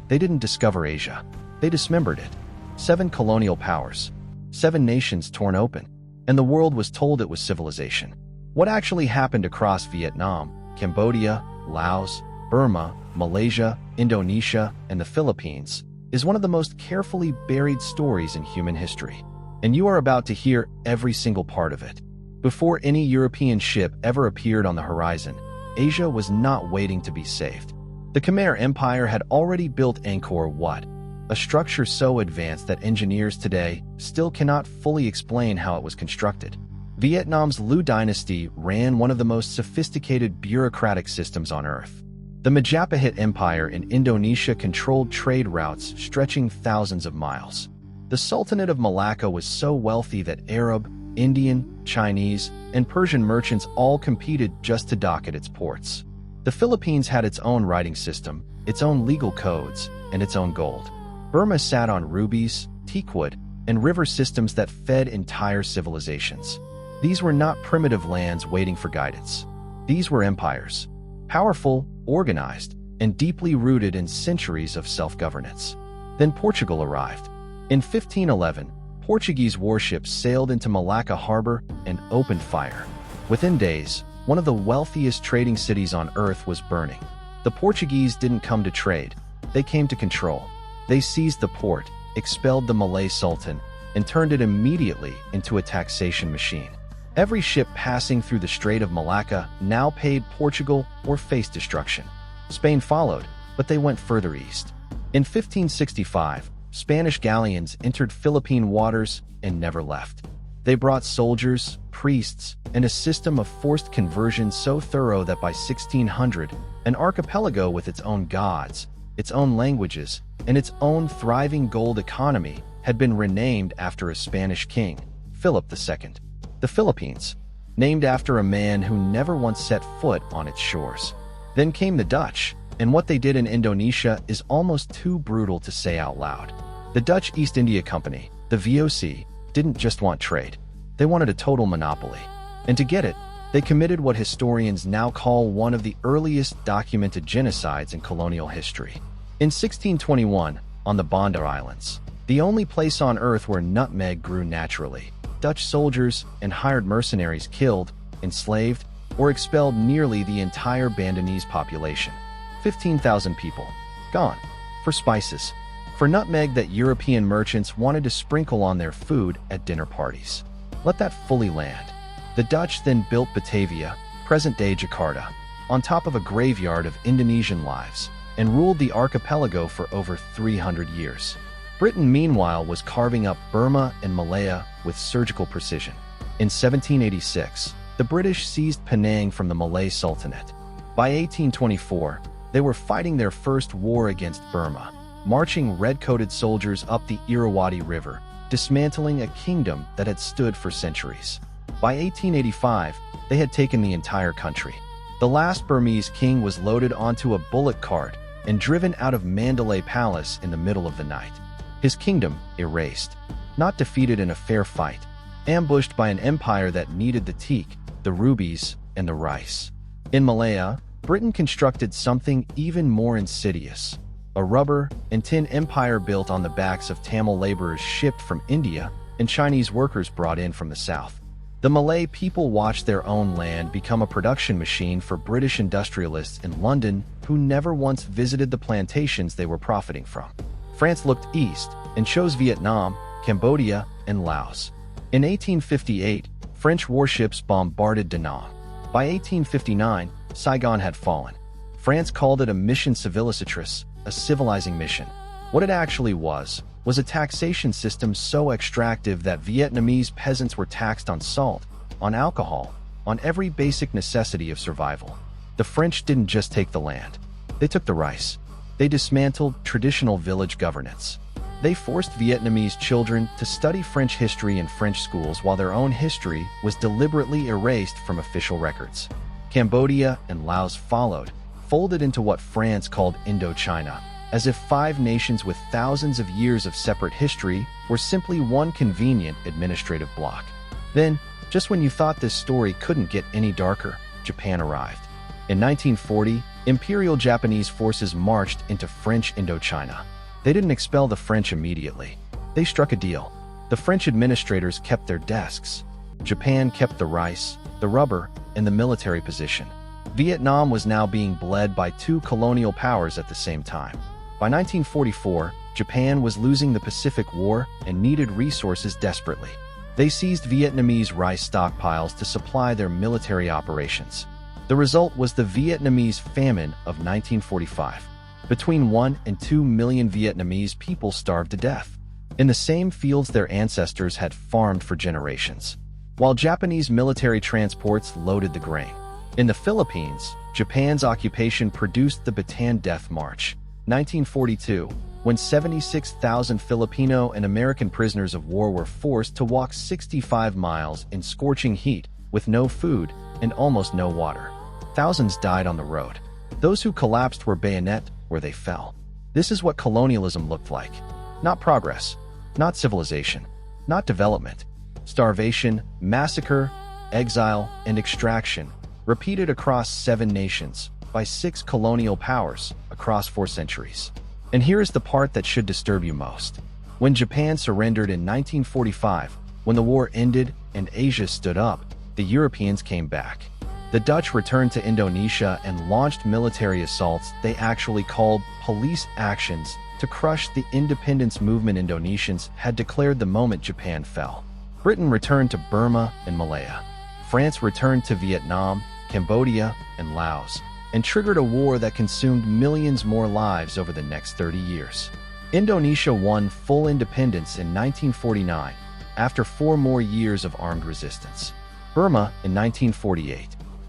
They didn't discover Asia. They dismembered it. 7 colonial powers. 7 nations torn open. And the world was told it was civilization. What actually happened across Vietnam, Cambodia, Laos, Burma, Malaysia, Indonesia, and the Philippines is one of the most carefully buried stories in human history. And you are about to hear every single part of it. Before any European ship ever appeared on the horizon, Asia was not waiting to be saved. The Khmer Empire had already built Angkor Wat, a structure so advanced that engineers today still cannot fully explain how it was constructed. Vietnam's Lê dynasty ran one of the most sophisticated bureaucratic systems on Earth. The Majapahit Empire in Indonesia controlled trade routes stretching thousands of miles. The Sultanate of Malacca was so wealthy that Arab, Indian, Chinese, and Persian merchants all competed just to dock at its ports. The Philippines had its own writing system, its own legal codes, and its own gold. Burma sat on rubies, teakwood, and river systems that fed entire civilizations. These were not primitive lands waiting for guidance. These were empires, powerful, organized, and deeply rooted in centuries of self-governance. Then Portugal arrived. In 1511, Portuguese warships sailed into Malacca harbor and opened fire. Within days, one of the wealthiest trading cities on Earth was burning. The Portuguese didn't come to trade. They came to control. They seized the port, expelled the Malay Sultan, and turned it immediately into a taxation machine. Every ship passing through the Strait of Malacca now paid Portugal or faced destruction. Spain followed, but they went further east. In 1565, Spanish galleons entered Philippine waters and never left. They brought soldiers, priests, and a system of forced conversion so thorough that by 1600, an archipelago with its own gods, its own languages, and its own thriving gold economy had been renamed after a Spanish king, Philip II. The Philippines, named after a man who never once set foot on its shores. Then came the Dutch, and what they did in Indonesia is almost too brutal to say out loud. The Dutch East India Company, the VOC, didn't just want trade. They wanted a total monopoly. And to get it, they committed what historians now call one of the earliest documented genocides in colonial history. In 1621, on the Banda Islands, the only place on Earth where nutmeg grew naturally, Dutch soldiers and hired mercenaries killed, enslaved, or expelled nearly the entire Bandanese population. 15,000 people. Gone. For spices. For nutmeg that European merchants wanted to sprinkle on their food at dinner parties. Let that fully land. The Dutch then built Batavia, present-day Jakarta, on top of a graveyard of Indonesian lives, and ruled the archipelago for over 300 years. Britain, meanwhile, was carving up Burma and Malaya with surgical precision. In 1786, the British seized Penang from the Malay Sultanate. By 1824, they were fighting their first war against Burma, marching red-coated soldiers up the Irrawaddy River, dismantling a kingdom that had stood for centuries. By 1885, they had taken the entire country. The last Burmese king was loaded onto a bullock cart and driven out of Mandalay Palace in the middle of the night. His kingdom erased, not defeated in a fair fight, ambushed by an empire that needed the teak, the rubies, and the rice. In Malaya, Britain constructed something even more insidious, a rubber and tin empire built on the backs of Tamil laborers shipped from India and Chinese workers brought in from the south. The Malay people watched their own land become a production machine for British industrialists in London who never once visited the plantations they were profiting from. France looked east and chose Vietnam, Cambodia, and Laos. In 1858, French warships bombarded Da Nang. By 1859, Saigon had fallen. France called it a mission civilisatrice, a civilizing mission. What it actually was a taxation system so extractive that Vietnamese peasants were taxed on salt, on alcohol, on every basic necessity of survival. The French didn't just take the land. They took the rice. They dismantled traditional village governance. They forced Vietnamese children to study French history in French schools while their own history was deliberately erased from official records. Cambodia and Laos followed, folded into what France called Indochina, as if 5 nations with thousands of years of separate history were simply one convenient administrative block. Then, just when you thought this story couldn't get any darker, Japan arrived. In 1940, Imperial Japanese forces marched into French Indochina. They didn't expel the French immediately. They struck a deal. The French administrators kept their desks. Japan kept the rice, the rubber, and the military position. Vietnam was now being bled by two colonial powers at the same time. By 1944, Japan was losing the Pacific War and needed resources desperately. They seized Vietnamese rice stockpiles to supply their military operations. The result was the Vietnamese Famine of 1945. Between 1 and 2 million Vietnamese people starved to death in the same fields their ancestors had farmed for generations, while Japanese military transports loaded the grain. In the Philippines, Japan's occupation produced the Bataan Death March, 1942, when 76,000 Filipino and American prisoners of war were forced to walk 65 miles in scorching heat with no food and almost no water. Thousands died on the road. Those who collapsed were bayoneted where they fell. This is what colonialism looked like. Not progress, not civilization, not development. Starvation, massacre, exile, and extraction, repeated across 7 nations by 6 colonial powers across 4 centuries. And here is the part that should disturb you most. When Japan surrendered in 1945, when the war ended and Asia stood up, the Europeans came back. The Dutch returned to Indonesia and launched military assaults they actually called police actions to crush the independence movement Indonesians had declared the moment Japan fell. Britain returned to Burma and Malaya. France returned to Vietnam, Cambodia, and Laos, and triggered a war that consumed millions more lives over the next 30 years. Indonesia won full independence in 1949, after 4 more years of armed resistance. Burma in 1948.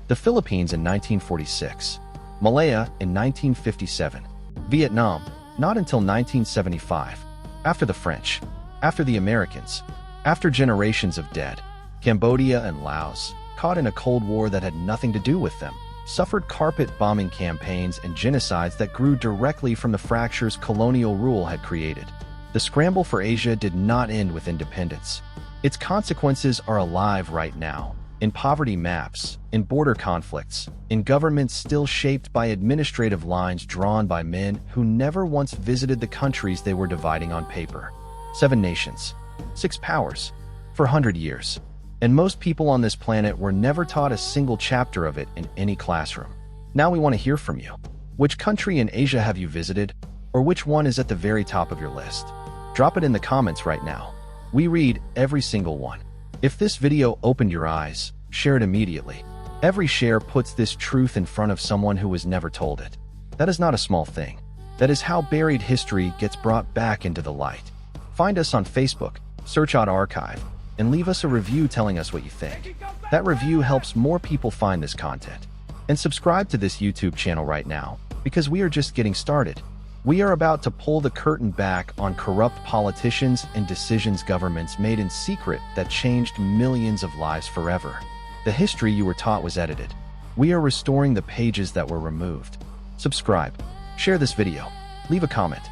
The Philippines in 1946. Malaya in 1957. Vietnam, not until 1975. After the French. After the Americans. After generations of dead. Cambodia and Laos, caught in a Cold War that had nothing to do with them, suffered carpet bombing campaigns and genocides that grew directly from the fractures colonial rule had created. The scramble for Asia did not end with independence. Its consequences are alive right now, in poverty maps, in border conflicts, in governments still shaped by administrative lines drawn by men who never once visited the countries they were dividing on paper. 7 nations, 6 powers, for 100 years. And most people on this planet were never taught a single chapter of it in any classroom. Now we want to hear from you. Which country in Asia have you visited? Or which one is at the very top of your list? Drop it in the comments right now. We read every single one. If this video opened your eyes, share it immediately. Every share puts this truth in front of someone who was never told it. That is not a small thing. That is how buried history gets brought back into the light. Find us on Facebook, search out Archive, and leave us a review telling us what you think. That review helps more people find this content. And subscribe to this YouTube channel right now, because we are just getting started. We are about to pull the curtain back on corrupt politicians and decisions governments made in secret that changed millions of lives forever. The history you were taught was edited. We are restoring the pages that were removed. Subscribe, share this video, leave a comment,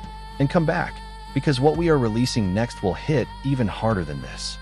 and come back, because what we are releasing next will hit even harder than this.